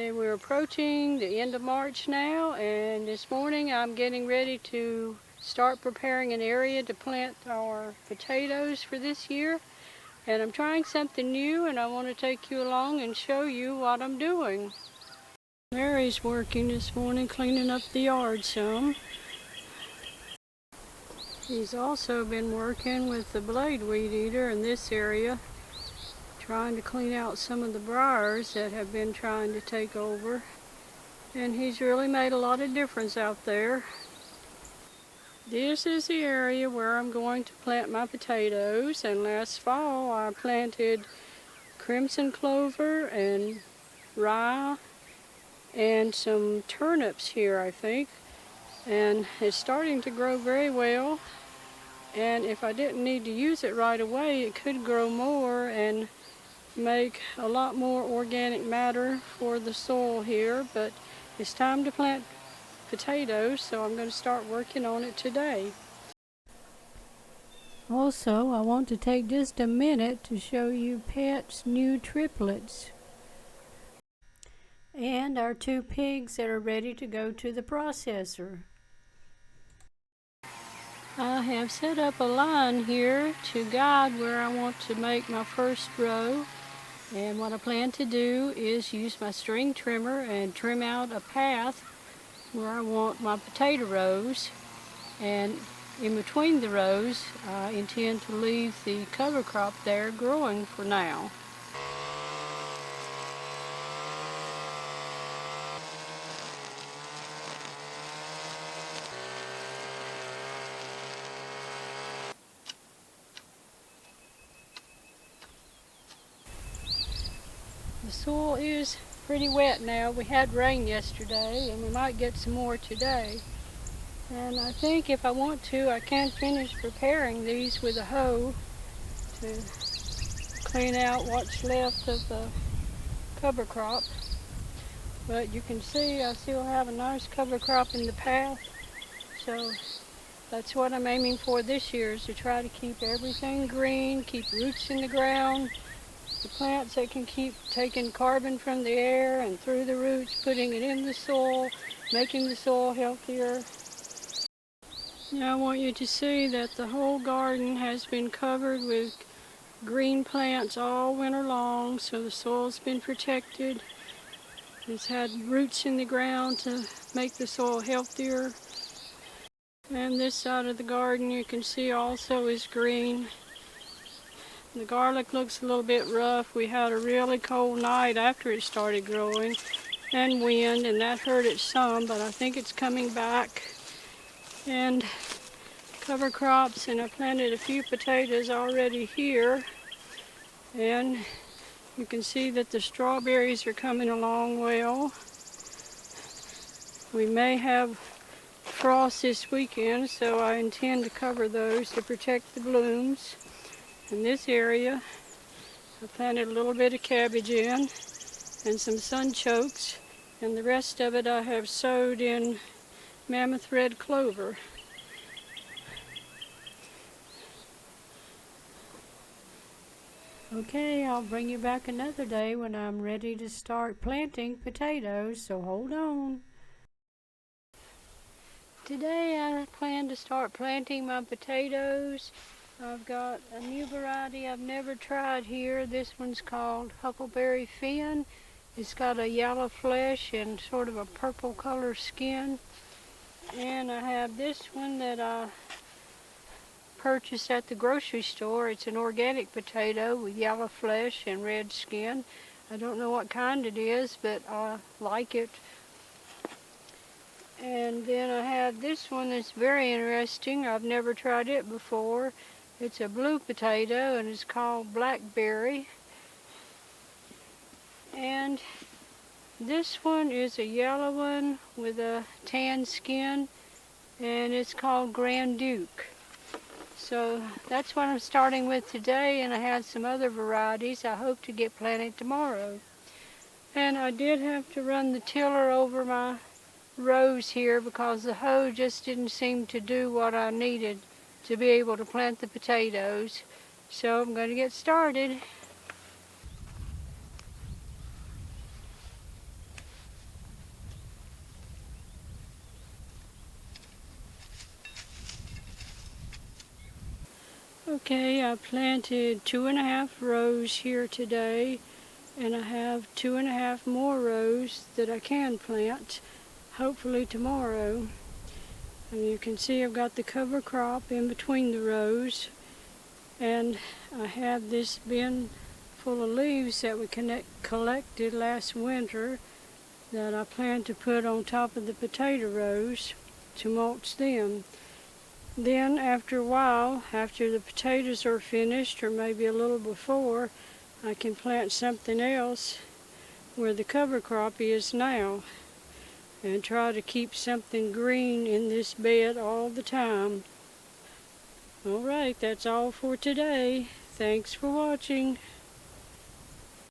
And we're approaching the end of March now, and this morning I'm getting ready to start preparing an area to plant our potatoes for this year. And I'm trying something new, and I want to take you along and show you what I'm doing. Mary's working this morning cleaning up the yard some. He's also been working with the blade weed eater in this area, trying to clean out some of the briars that have been trying to take over. And he's really made a lot of difference out there. This is the area where I'm going to plant my potatoes, and last fall I planted crimson clover and rye and some turnips here, I think, and it's starting to grow very well. And if I didn't need to use it right away, it could grow more and make a lot more organic matter for the soil here. But it's time to plant potatoes, so I'm going to start working on it today. Also, I want to take just a minute to show you Pet's new triplets and our 2 pigs that are ready to go to the processor. I have set up a line here to guide where I want to make my first row, and what I plan to do is use my string trimmer and trim out a path where I want my potato rows, and in between the rows I intend to leave the cover crop there growing for now. The soil is pretty wet now. We had rain yesterday and we might get some more today. And I think if I want to, I can finish preparing these with a hoe to clean out what's left of the cover crop. But you can see I still have a nice cover crop in the path, so that's what I'm aiming for this year, is to try to keep everything green, keep roots in the ground, the plants that can keep taking carbon from the air and through the roots, putting it in the soil, making the soil healthier. Now I want you to see that the whole garden has been covered with green plants all winter long, so the soil's been protected. It's had roots in the ground to make the soil healthier. And this side of the garden you can see also is green. The garlic looks a little bit rough. We had a really cold night after it started growing, and wind, and that hurt it some, but I think it's coming back. And cover crops, and I planted a few potatoes already here, and you can see that the strawberries are coming along well. We may have frost this weekend, so I intend to cover those to protect the blooms. In this area, I planted a little bit of cabbage in and some sunchokes, and the rest of it I have sowed in mammoth red clover. Okay, I'll bring you back another day when I'm ready to start planting potatoes, so hold on. Today I plan to start planting my potatoes. I've got a new variety I've never tried here. This one's called Huckleberry Finn. It's got a yellow flesh and sort of a purple color skin. And I have this one that I purchased at the grocery store. It's an organic potato with yellow flesh and red skin. I don't know what kind it is, but I like it. And then I have this one that's very interesting. I've never tried it before. It's a blue potato and it's called blackberry. And this one is a yellow one with a tan skin, and it's called Grand Duke. So that's what I'm starting with today, and I had some other varieties I hope to get planted tomorrow. And I did have to run the tiller over my rows here because the hoe just didn't seem to do what I needed to be able to plant the potatoes. So I'm going to get started. Okay, I planted 2.5 rows here today, and I have 2.5 more rows that I can plant, hopefully tomorrow. And you can see I've got the cover crop in between the rows, and I have this bin full of leaves that we collected last winter that I plan to put on top of the potato rows to mulch them. Then after a while, after the potatoes are finished, or maybe a little before, I can plant something else where the cover crop is now and try to keep something green in this bed all the time. Alright, that's all for today. Thanks for watching.